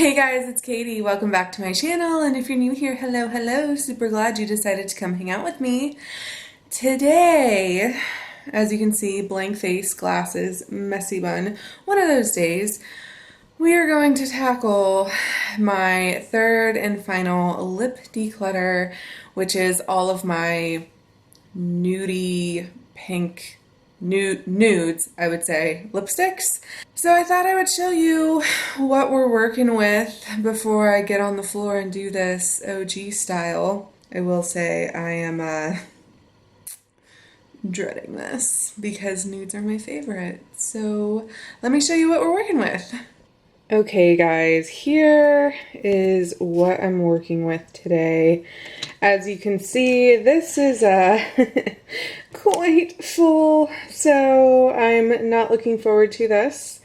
Hey guys, it's Katie. Welcome back to my channel, and if you're new here, hello, hello. Super glad you decided to come hang out with me. Today, as you can see, blank face, glasses, messy bun, one of those days, we are going to tackle my third and final lip declutter, which is all of my nudie pink nudes, I would say, lipsticks. So I thought I would show you what we're working with before I get on the floor and do this OG style. I will say I am dreading this because nudes are my favorite. So let me show you what we're working with. Okay guys, here is what I'm working with today. As you can see, this is quite full, so I'm not looking forward to this.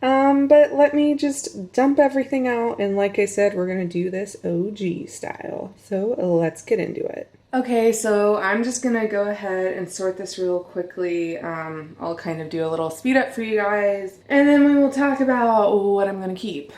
But let me just dump everything out, and like I said, we're gonna do this OG style. So let's get into it. Okay, so I'm just gonna go ahead and sort this real quickly. I'll kind of do a little speed up for you guys, and then we will talk about what I'm gonna keep.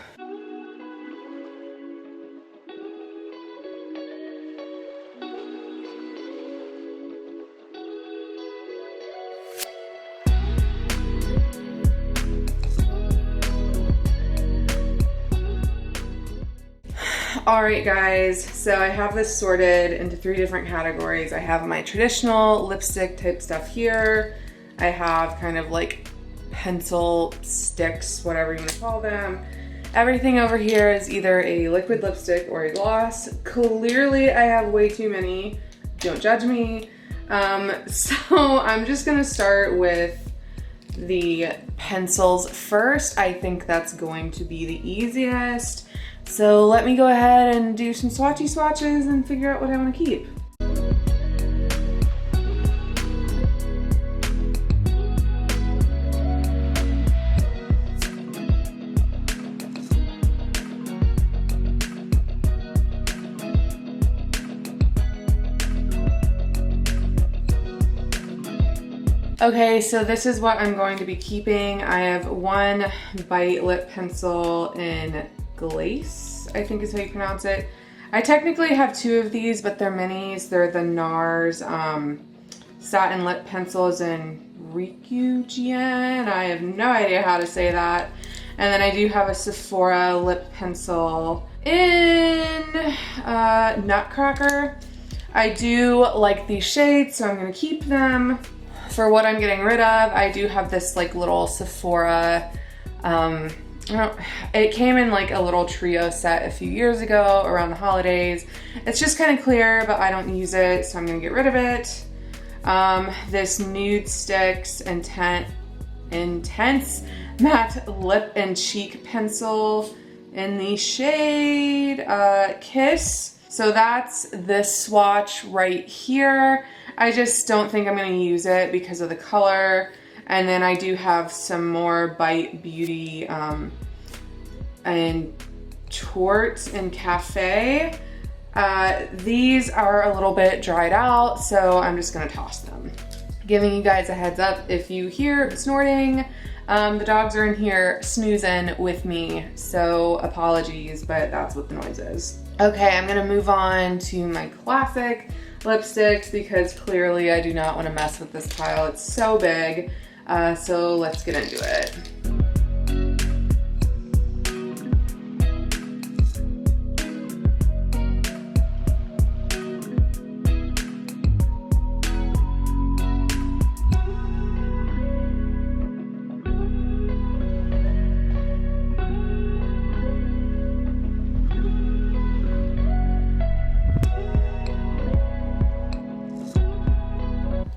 Alright guys, so I have this sorted into 3 different categories. I have my traditional lipstick type stuff here. I have kind of like pencil sticks, whatever you want to call them. Everything over here is either a liquid lipstick or a gloss. Clearly I have way too many, don't judge me. So I'm just gonna start with the pencils first. I think that's going to be the easiest. So let me go ahead and do some swatchy swatches and figure out what I want to keep. Okay, so this is what I'm going to be keeping. I have one Bite lip pencil in Glace, I think is how you pronounce it. I technically have 2 of these, but they're minis. They're the NARS satin lip pencils in Ryukyujian. I have no idea how to say that. And then I do have a Sephora lip pencil in Nutcracker. I do like these shades, so I'm gonna keep them. For what I'm getting rid of, I do have this like little Sephora, it came in like a little trio set a few years ago around the holidays. It's just kind of clear, but I don't use it, so I'm gonna get rid of it. This Nude Sticks Intense Matte Lip and Cheek Pencil in the shade Kiss. So that's this swatch right here. I just don't think I'm gonna use it because of the color. And then I do have some more Bite Beauty and Torte and Cafe. These are a little bit dried out, so I'm just gonna toss them. Giving you guys a heads up, if you hear snorting, the dogs are in here snoozing with me, so apologies, but that's what the noise is. Okay, I'm gonna move on to my classic lipsticks because clearly I do not want to mess with this pile. It's so big. So let's get into it.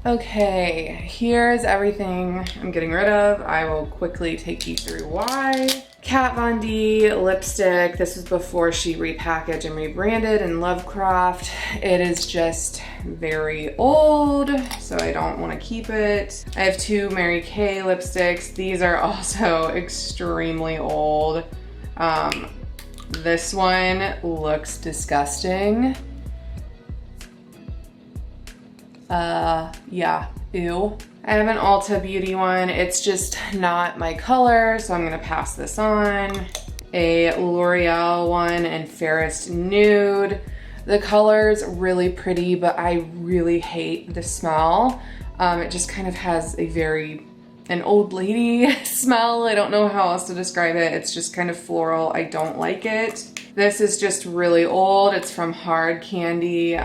Okay, here's everything I'm getting rid of. I will quickly take you through why. Kat Von D lipstick. This was before she repackaged and rebranded in Lovecraft. It is just very old, so I don't want to keep it. I have 2 Mary Kay lipsticks. These are also extremely old. This one looks disgusting. Yeah, ew. I have an Ulta Beauty one. It's just not my color, so I'm gonna pass this on. a L'Oreal one in Fairest Nude. The color's really pretty, but I really hate the smell. It just kind of has an old lady smell. I don't know how else to describe it. It's just kind of floral. I don't like it. This is just really old. It's from Hard Candy.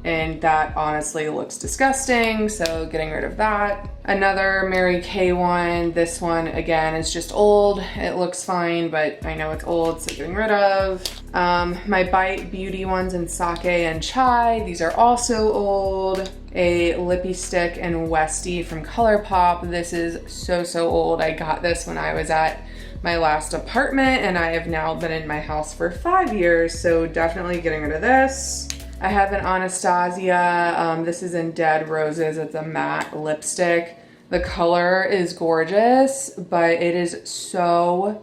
And that honestly looks disgusting, so getting rid of that. Another Mary Kay one. This one, again, is just old. It looks fine, but I know it's old, so getting rid of. My Bite Beauty ones in Sake and Chai. These are also old. A Lippy Stick in Westie from ColourPop. This is so old. I got this when I was at my last apartment, and I have now been in my house for 5 years, so definitely getting rid of this. I have an Anastasia, this is in Dead Roses. It's a matte lipstick. The color is gorgeous, but it is so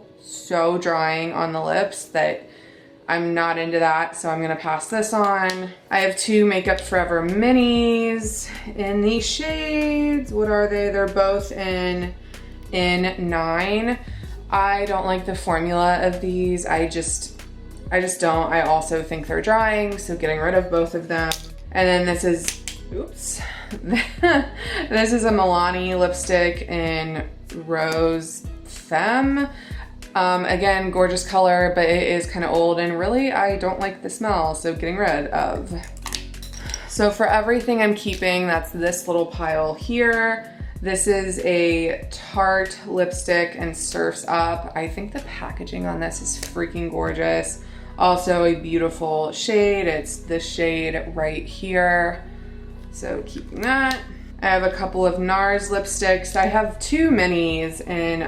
drying on the lips that I'm not into that, so I'm gonna pass this on. I have 2 Makeup Forever minis in these shades. What are they? They're both in 9. I don't like the formula of these. I just don't. I also think they're drying, so getting rid of both of them. And then this is, oops. This is a Milani lipstick in Rose Femme. Again, gorgeous color, but it is kind of old, and really I don't like the smell, so getting rid of. So for everything I'm keeping, that's this little pile here. This is a Tarte lipstick in Surf's Up. I think the packaging on this is freaking gorgeous. Also a beautiful shade. It's this shade right here. So keeping that. I have a couple of NARS lipsticks. I have 2 minis in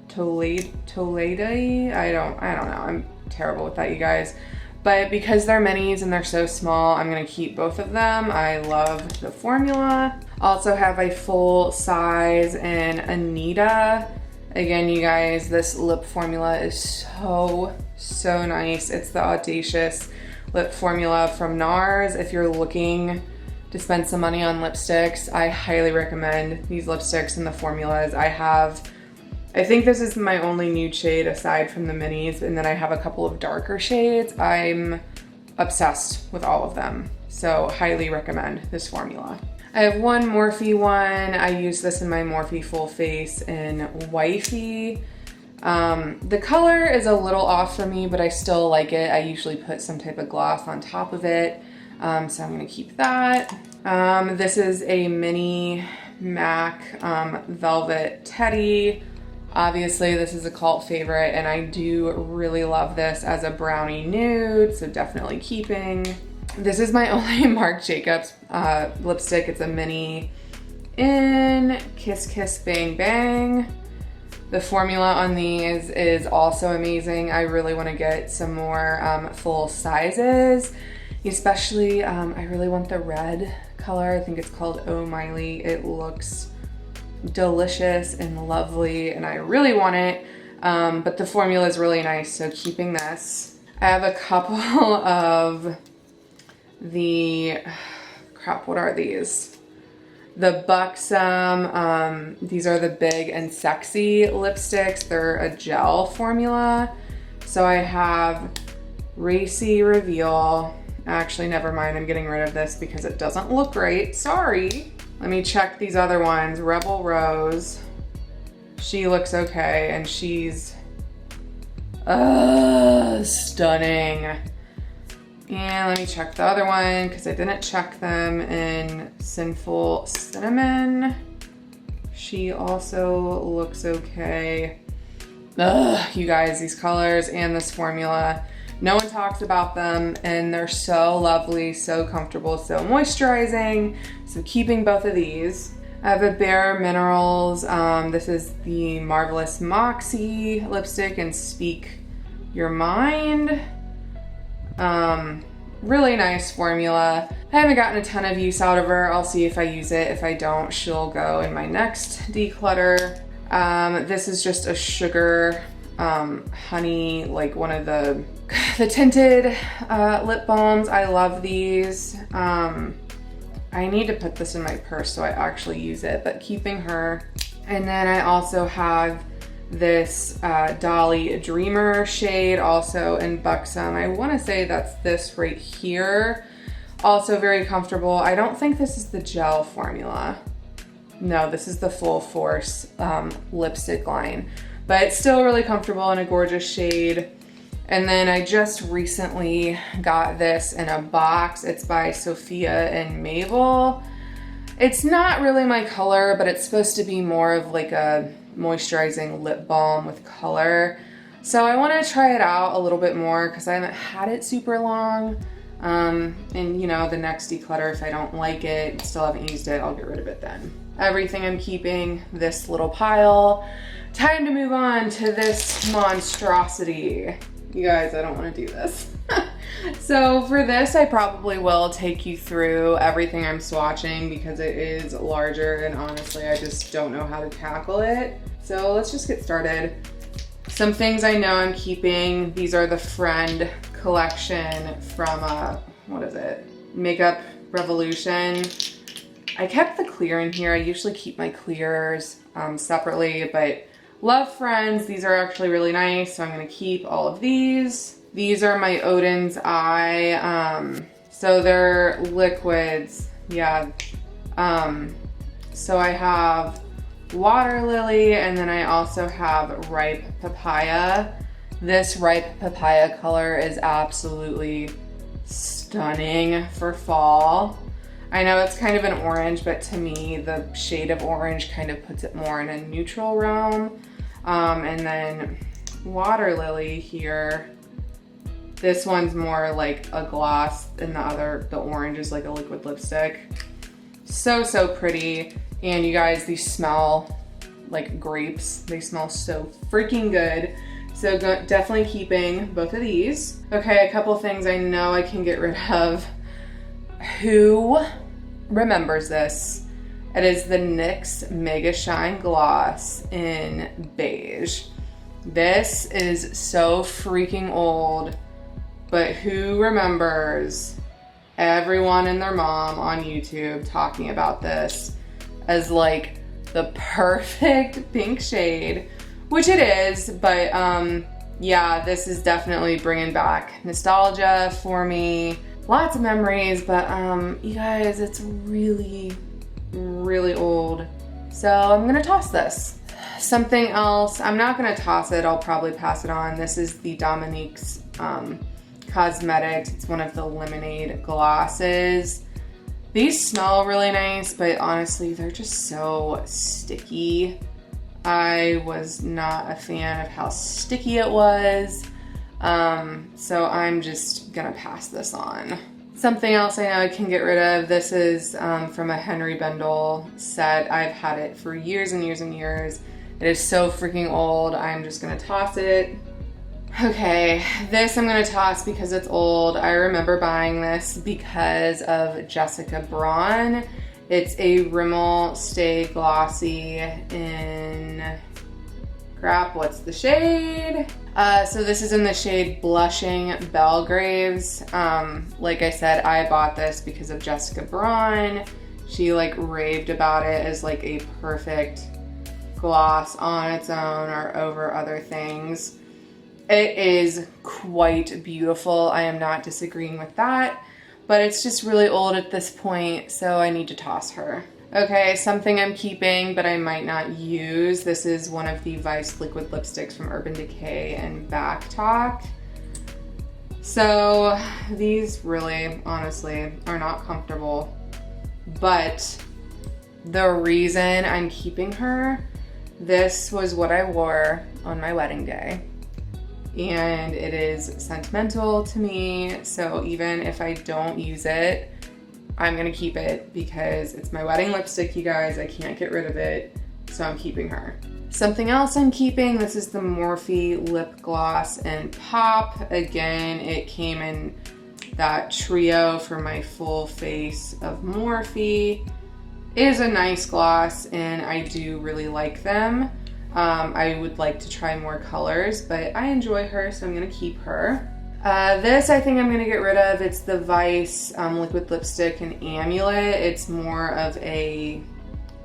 Toledo. I don't know. I'm terrible with that, you guys. But because they're minis and they're so small, I'm gonna keep both of them. I love the formula. Also have a full size in Anita. Again, you guys, this lip formula is so nice. It's the Audacious lip formula from NARS. If you're looking to spend some money on lipsticks, I highly recommend these lipsticks and the formulas. I think this is my only nude shade aside from the minis, and then I have a couple of darker shades. I'm obsessed with all of them, so highly recommend this formula. I have one Morphe one. I use this in my Morphe Full Face in Wifey. The color is a little off for me, but I still like it. I usually put some type of gloss on top of it, so I'm gonna keep that. This is a mini MAC Velvet Teddy. Obviously, this is a cult favorite, and I do really love this as a brownie nude, so definitely keeping. This is my only Marc Jacobs lipstick. It's a mini in Kiss Kiss Bang Bang. The formula on these is also amazing. I really want to get some more full sizes, especially I really want the red color. I think it's called Oh Miley. It looks delicious and lovely, and I really want it, but the formula is really nice, so keeping this. I have a couple of the, crap, what are these? The Buxom, these are the Big and Sexy lipsticks. They're a gel formula. So I have Racy Reveal. Actually, never mind, I'm getting rid of this because it doesn't look great, sorry. Let me check these other ones. Rebel Rose. She looks okay, and she's stunning. And let me check the other one because I didn't check them in Sinful Cinnamon. She also looks okay. Ugh, you guys, these colors and this formula. No one talks about them, and they're so lovely, so comfortable, so moisturizing. So keeping both of these. I have a Bare Minerals. This is the Marvelous Moxie lipstick in Speak Your Mind. Really nice formula. I haven't gotten a ton of use out of her. I'll see if I use it. If I don't, she'll go in my next declutter. This is just a sugar honey, like one of the tinted lip balms. I love these. I need to put this in my purse so I actually use it, but keeping her. And then I also have this Dolly Dreamer shade, also in Buxom. I want to say that's this right here. Also very comfortable. I don't think this is the gel formula. No, this is the Full Force lipstick line, but it's still really comfortable and a gorgeous shade. And then I just recently got this in a box. It's by Sophia and Mabel. It's not really my color, but it's supposed to be more of like a moisturizing lip balm with color. So I want to try it out a little bit more because I haven't had it super long. And you know, the next declutter, if I don't like it, still haven't used it, I'll get rid of it then. Everything I'm keeping, this little pile. Time to move on to this monstrosity. You guys, I don't want to do this. So for this, I probably will take you through everything I'm swatching because it is larger and honestly, I just don't know how to tackle it. So let's just get started. Some things I know I'm keeping. These are the Friend collection from, what is it? Makeup Revolution. I kept the clear in here. I usually keep my clears separately, but love Friends. These are actually really nice, so I'm gonna keep all of these. These are my Odin's Eye. So they're liquids, yeah. So I have Water Lily, and then I also have Ripe Papaya. This Ripe Papaya color is absolutely stunning for fall. I know it's kind of an orange, but to me, the shade of orange kind of puts it more in a neutral realm. And then Water Lily here. This one's more like a gloss, and the orange is like a liquid lipstick. So, so pretty. And you guys, these smell like grapes. They smell so freaking good. So definitely keeping both of these. Okay, a couple things I know I can get rid of. Who remembers this? It is the NYX Mega Shine Gloss in beige. This is so freaking old, but who remembers everyone and their mom on YouTube talking about this as like the perfect pink shade, which it is, but yeah, this is definitely bringing back nostalgia for me. Lots of memories, but you guys, it's really, really old. So I'm gonna toss this. Something else, I'm not gonna toss it, I'll probably pass it on. This is the Dominique's Cosmetics. It's one of the lemonade glosses. These smell really nice, but honestly, they're just so sticky. I was not a fan of how sticky it was. So I'm just gonna pass this on. Something else I know I can get rid of. This is from a Henry Bendel set. I've had it for years and years and years. It is so freaking old. I'm just gonna toss it. Okay, this I'm gonna toss because it's old. I remember buying this because of Jessica Braun. It's a Rimmel Stay Glossy in, crap, what's the shade? So this is in the shade Blushing Belgraves. Like I said, I bought this because of Jessica Braun. She like raved about it as like a perfect gloss on its own or over other things. It is quite beautiful. I am not disagreeing with that, but it's just really old at this point, so I need to toss her. Okay, something I'm keeping, but I might not use. This is one of the Vice liquid lipsticks from Urban Decay and Back Talk. So these really, honestly, are not comfortable, but the reason I'm keeping her, this was what I wore on my wedding day. And it is sentimental to me, so even if I don't use it, I'm gonna keep it because it's my wedding lipstick, you guys. I can't get rid of it, so I'm keeping her. Something else I'm keeping, this is the Morphe Lip Gloss in Pop. Again, it came in that trio for my full face of Morphe. It is a nice gloss, and I do really like them. I would like to try more colors, but I enjoy her, so I'm gonna keep her. This I think I'm gonna get rid of. It's the Vice liquid lipstick in Amulet. It's more of a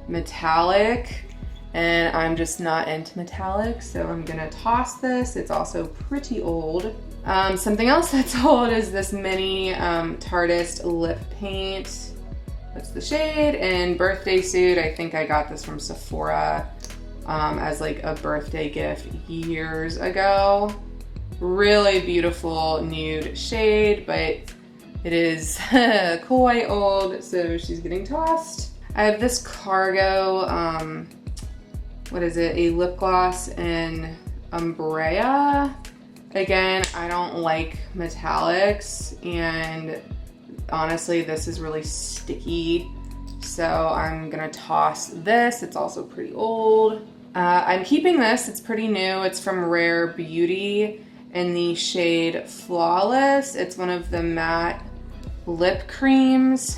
metallic, and I'm just not into metallics, so I'm gonna toss this. It's also pretty old. Something else that's old is this mini Tartist lip paint. That's the shade, and Birthday Suit. I think I got this from Sephora as like a birthday gift years ago. Really beautiful nude shade, but it is quite old, so she's getting tossed. I have this Cargo, what is it, a lip gloss in Umbrea. Again, I don't like metallics, and honestly, this is really sticky, so I'm gonna toss this. It's also pretty old. I'm keeping this, it's pretty new. It's from Rare Beauty in the shade Flawless. It's one of the matte lip creams.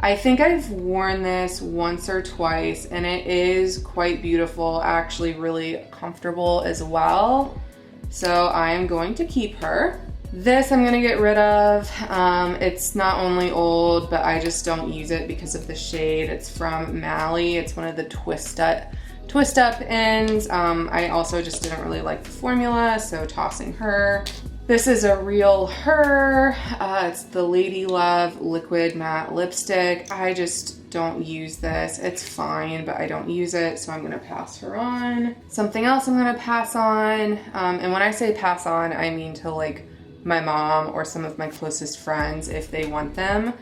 I think I've worn this once or twice, and it is quite beautiful, actually really comfortable as well. So I am going to keep her. This I'm gonna get rid of. It's not only old, but I just don't use it because of the shade. It's from Mally. It's one of the twist up ends. I also just didn't really like the formula, so tossing her. This is a real her. It's the Lady Love Liquid Matte Lipstick. I just don't use this. It's fine, but I don't use it, so I'm gonna pass her on. Something else I'm gonna pass on, and when I say pass on, I mean to like my mom or some of my closest friends if they want them.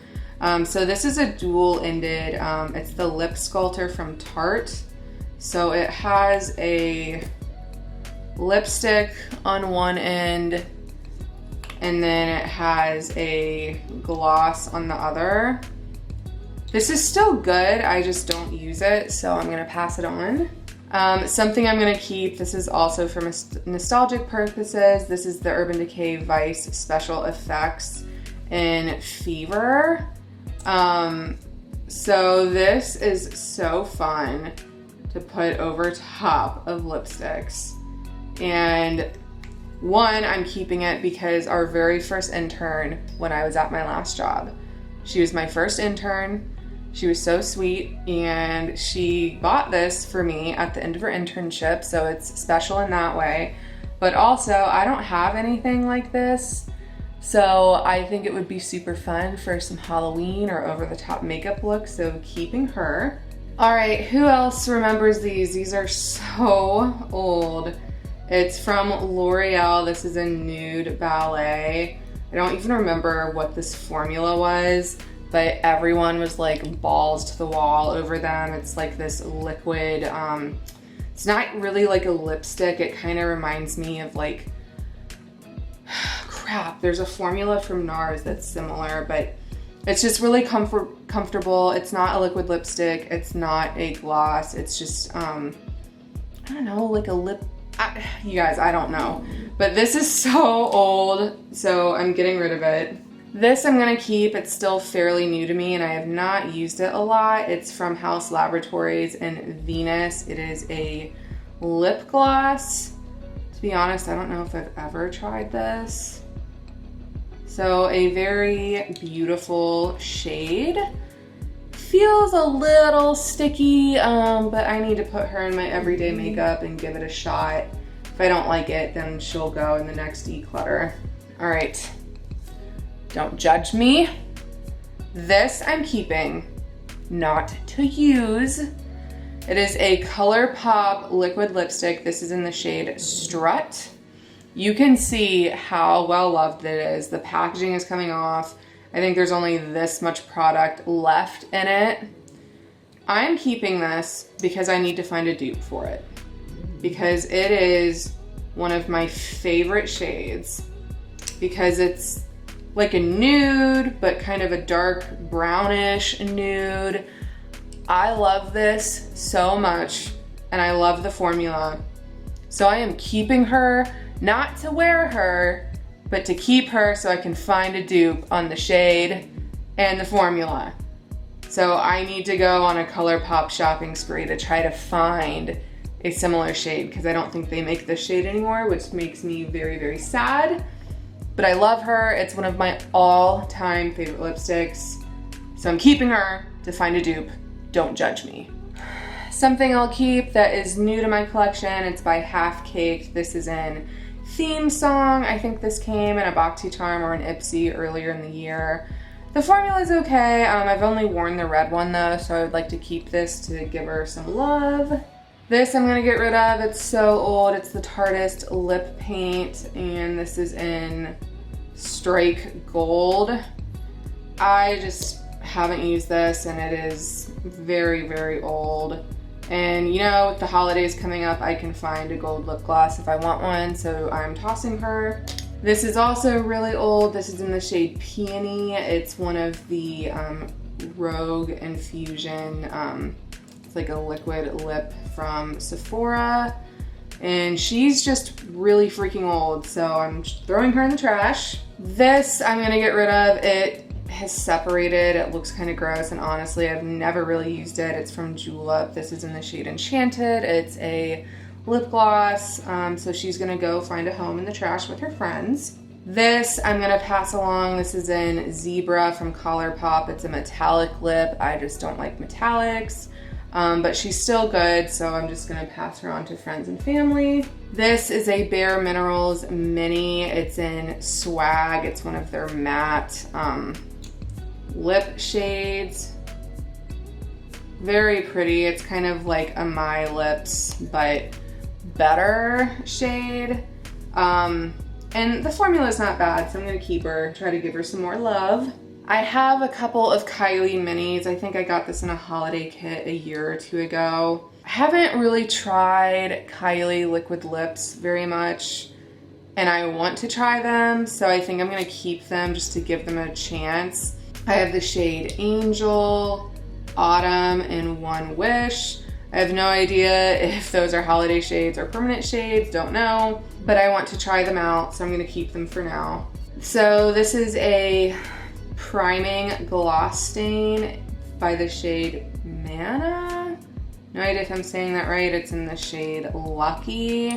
So this is a dual-ended, it's the Lip Sculptor from Tarte. So it has a lipstick on one end, and then it has a gloss on the other. This is still good, I just don't use it, so I'm gonna pass it on. Something I'm gonna keep, this is also for nostalgic purposes. This is the Urban Decay Vice Special Effects in Fever. So this is so fun to put over top of lipsticks. And one, I'm keeping it because our very first intern when I was at my last job, she was my first intern. She was so sweet, and she bought this for me at the end of her internship, so it's special in that way. But also, I don't have anything like this, so I think it would be super fun for some Halloween or over-the-top makeup looks, so keeping her. All right, who else remembers these? These are so old. It's from L'Oreal. This is a nude ballet. I don't even remember what this formula was, but everyone was like balls to the wall over them. It's like this liquid, it's not really like a lipstick. It kind of reminds me of like, crap, there's a formula from NARS that's similar, but it's just really comfortable. It's not a liquid lipstick. It's not a gloss. It's just, I don't know, like a lip, you guys, I don't know. But this is so old, so I'm getting rid of it. This I'm gonna keep. It's still fairly new to me, and I have not used it a lot. It's from House Laboratories in Venus. It is a lip gloss. To be honest, I don't know if I've ever tried this. So a very beautiful shade. Feels a little sticky, but I need to put her in my everyday makeup and give it a shot. If I don't like it, then she'll go in the next declutter. All right, don't judge me. This I'm keeping, not to use. It is a ColourPop liquid lipstick. This is in the shade Strut. You can see how well loved it is. The packaging is coming off. I think there's only this much product left in it. I'm keeping this because I need to find a dupe for it, because it is one of my favorite shades, because it's like a nude, but kind of a dark brownish nude. I love this so much, and I love the formula. So I am keeping her, not to wear her, but to keep her so I can find a dupe on the shade and the formula. So I need to go on a ColourPop shopping spree to try to find a similar shade, because I don't think they make this shade anymore, which makes me very, very sad. But I love her. It's one of my all-time favorite lipsticks. So I'm keeping her to find a dupe. Don't judge me. Something I'll keep that is new to my collection, it's by Half Caked. This is in Theme Song. I think this came in a BoxyCharm or an Ipsy earlier in the year. The formula is okay. I've only worn the red one though, so I would like to keep this to give her some love. This I'm gonna get rid of. It's so old. It's the Tarteist lip paint, and this is in Strike Gold. I just haven't used this, and it is very, very old. And you know, with the holidays coming up, I can find a gold lip gloss if I want one, so I'm tossing her. This is also really old. This is in the shade Peony. It's one of the Rogue Infusion, it's like a liquid lip from Sephora. And she's just really freaking old, so I'm throwing her in the trash. This I'm gonna get rid of. It has separated. It looks kind of gross, and honestly, I've never really used it. It's from Julep. This is in the shade Enchanted. It's a lip gloss, so she's gonna go find a home in the trash with her friends. This I'm gonna pass along. This is in Zebra from ColourPop. It's a metallic lip. I just don't like metallics, but she's still good, so I'm just gonna pass her on to friends and family. This is a Bare Minerals mini. It's in Swag. It's one of their matte lip shades. Very pretty. It's kind of like a My Lips but better shade. And the formula is not bad, so I'm gonna keep her, try to give her some more love. I have a couple of Kylie minis. I think I got this in a holiday kit a year or two ago. I haven't really tried Kylie liquid lips very much, and I want to try them, so I think I'm gonna keep them just to give them a chance. I have the shade Angel, Autumn, and One Wish. I have no idea if those are holiday shades or permanent shades, don't know, but I want to try them out, so I'm gonna keep them for now. So this is a priming gloss stain by the shade Manna. No idea if I'm saying that right. It's in the shade Lucky.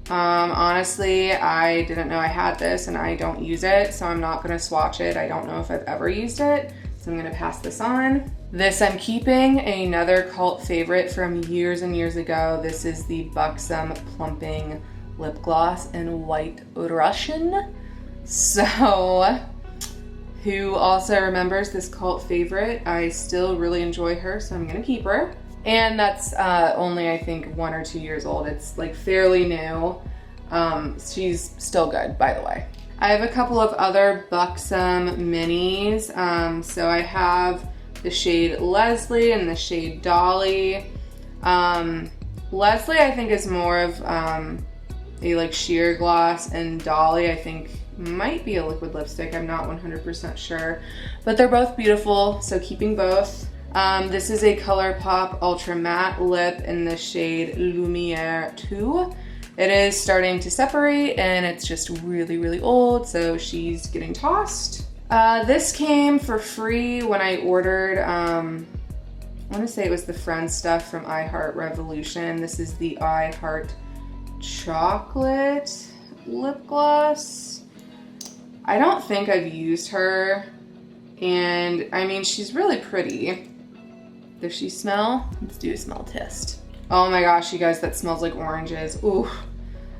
Honestly, I didn't know I had this and I don't use it, so I'm not gonna swatch it. I don't know if I've ever used it, so I'm gonna pass this on. This I'm keeping, another cult favorite from years and years ago. This is the Buxom Plumping Lip Gloss in White Russian. So, who also remembers this cult favorite? I still really enjoy her, so I'm gonna keep her. And that's only, I think, 1 or 2 years old. It's like fairly new. She's still good, by the way. I have a couple of other Buxom minis. So I have the shade Leslie and the shade Dolly. Leslie, I think, is more of a like sheer gloss, and Dolly, I think, might be a liquid lipstick. I'm not 100% sure, but they're both beautiful, so keeping both. This is a ColourPop Ultra Matte Lip in the shade Lumiere 2. It is starting to separate, and it's just really, really old, so she's getting tossed. This came for free when I ordered, I want to say it was the Friends stuff from I Heart Revolution. This is the I Heart Chocolate Lip Gloss. I don't think I've used her, and I mean, she's really pretty. Does she smell? Let's do a smell test. Oh my gosh, you guys, that smells like oranges. Ooh.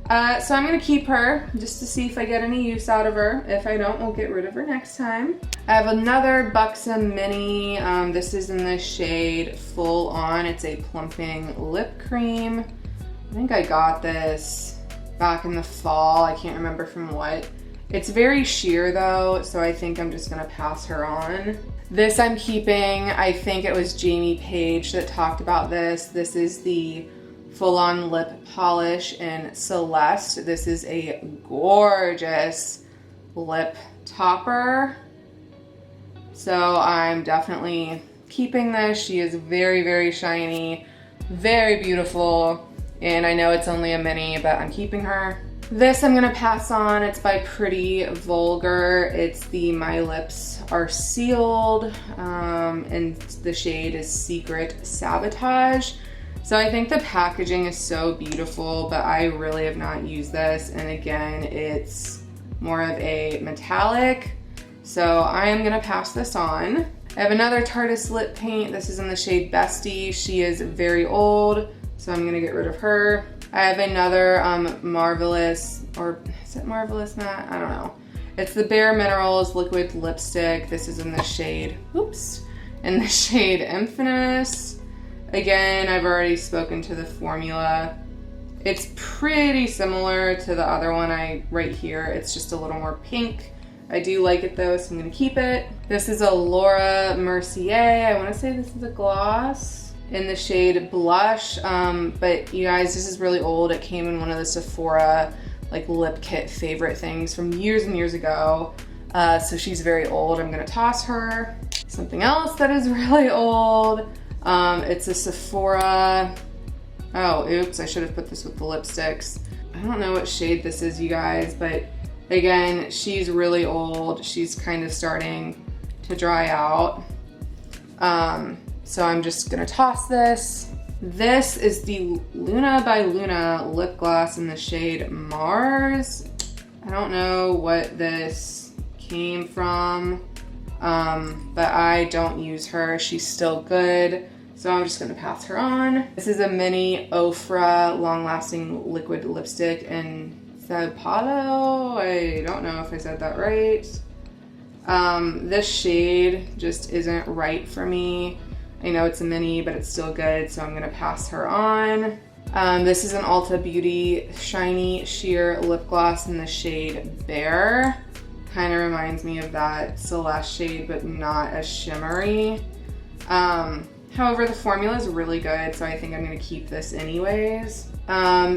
So I'm gonna keep her just to see if I get any use out of her. If I don't, we'll get rid of her next time. I have another Buxom mini. This is in the shade Full On. It's a plumping lip cream. I think I got this back in the fall. I can't remember from what. It's very sheer though, so I think I'm just gonna pass her on. This I'm keeping. I think it was Jamie Page that talked about this. This is the Full On Lip Polish in Celeste. This is a gorgeous lip topper. So I'm definitely keeping this. She is very, very shiny, very beautiful, and I know it's only a mini, but I'm keeping her. This I'm gonna pass on. It's by Pretty Vulgar. It's the My Lips Are Sealed, and the shade is Secret Sabotage. So I think the packaging is so beautiful, but I really have not used this. And again, it's more of a metallic. So I am gonna pass this on. I have another Tarteist lip paint. This is in the shade Bestie. She is very old, so I'm gonna get rid of her. I have another Marvelous, or is it Marvelous Matte? I don't know. It's the Bare Minerals liquid lipstick. This is in the shade, oops, in the shade Infamous. Again, I've already spoken to the formula. It's pretty similar to the other one right here. It's just a little more pink. I do like it though, so I'm gonna keep it. This is a Laura Mercier. I wanna say this is a gloss in the shade Blush, but you guys, this is really old. It came in one of the Sephora like lip kit favorite things from years and years ago. So she's very old. I'm gonna toss her. Something else that is really old. It's a Sephora. Oh, oops, I should have put this with the lipsticks. I don't know what shade this is, you guys, but again, she's really old. She's kind of starting to dry out. So I'm just gonna toss this. This is the Luna by Luna lip gloss in the shade Mars. I don't know what this came from, but I don't use her. She's still good, so I'm just gonna pass her on. This is a mini Ofra long-lasting liquid lipstick in Sao Paulo. I don't know if I said that right. This shade just isn't right for me. I know it's a mini, but it's still good, so I'm gonna pass her on. This is an Ulta Beauty Shiny Sheer Lip Gloss in the shade Bear. Kind of reminds me of that Celeste shade, but not as shimmery. However, the formula is really good, so I think I'm gonna keep this anyways.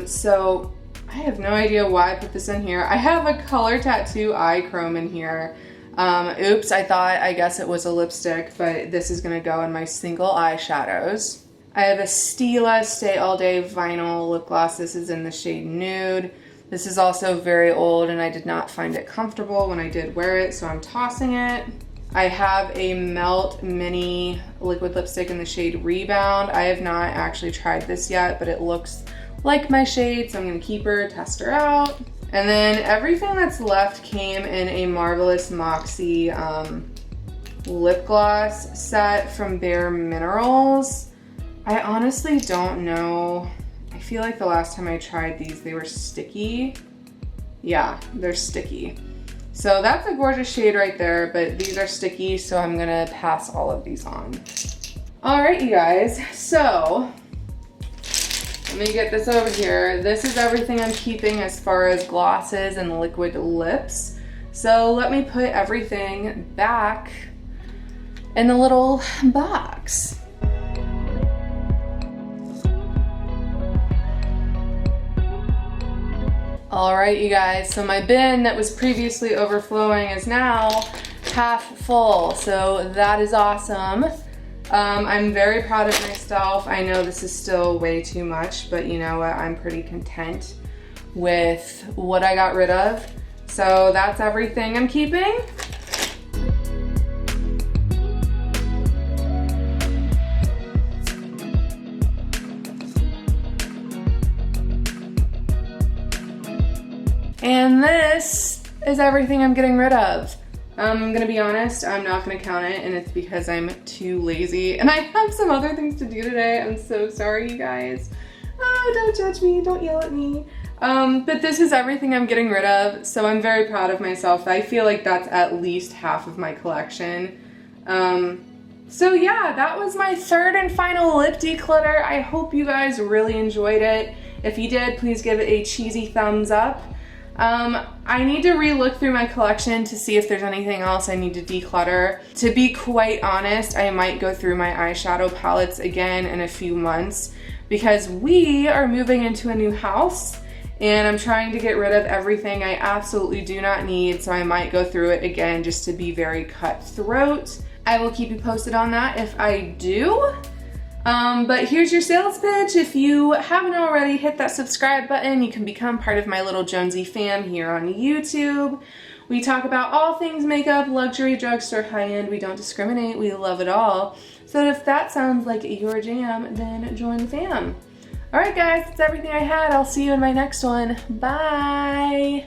So I have no idea why I put this in here. I have a color tattoo eye chrome in here. Oops, I guess it was a lipstick, but this is gonna go in my single eyeshadows. I have a Stila Stay All Day Vinyl Lip Gloss. This is in the shade Nude. This is also very old and I did not find it comfortable when I did wear it, so I'm tossing it. I have a Melt Mini Liquid Lipstick in the shade Rebound. I have not actually tried this yet, but it looks like my shade, so I'm gonna keep her, test her out. And then everything that's left came in a Marvelous Moxie lip gloss set from Bare Minerals. I honestly don't know. I feel like the last time I tried these, they were sticky. Yeah, they're sticky. So that's a gorgeous shade right there, but these are sticky, so I'm gonna pass all of these on. All right, you guys, so let me get this over here. This is everything I'm keeping as far as glosses and liquid lips. So let me put everything back in the little box. All right, you guys, so my bin that was previously overflowing is now half full, so that is awesome. I'm very proud of myself. I know this is still way too much, but you know what? I'm pretty content with what I got rid of. So that's everything I'm keeping. And this is everything I'm getting rid of. I'm gonna be honest, I'm not gonna count it, and it's because I'm too lazy and I have some other things to do today. I'm so sorry, you guys. Oh, don't judge me, don't yell at me. But this is everything I'm getting rid of, so I'm very proud of myself. I feel like that's at least half of my collection. So yeah, that was my third and final lip declutter. I hope you guys really enjoyed it. If you did, please give it a cheesy thumbs up. I need to re-look through my collection to see if there's anything else I need to declutter. To be quite honest, I might go through my eyeshadow palettes again in a few months because we are moving into a new house and I'm trying to get rid of everything I absolutely do not need, so I might go through it again just to be very cutthroat. I will keep you posted on that if I do. But here's your sales pitch. If you haven't already, hit that subscribe button. You can become part of my little Jonesy fam here on YouTube. We talk about all things makeup, luxury, drugstore, high-end. We don't discriminate. We love it all. So if that sounds like your jam, then join the fam. All right, guys, that's everything I had. I'll see you in my next one. Bye.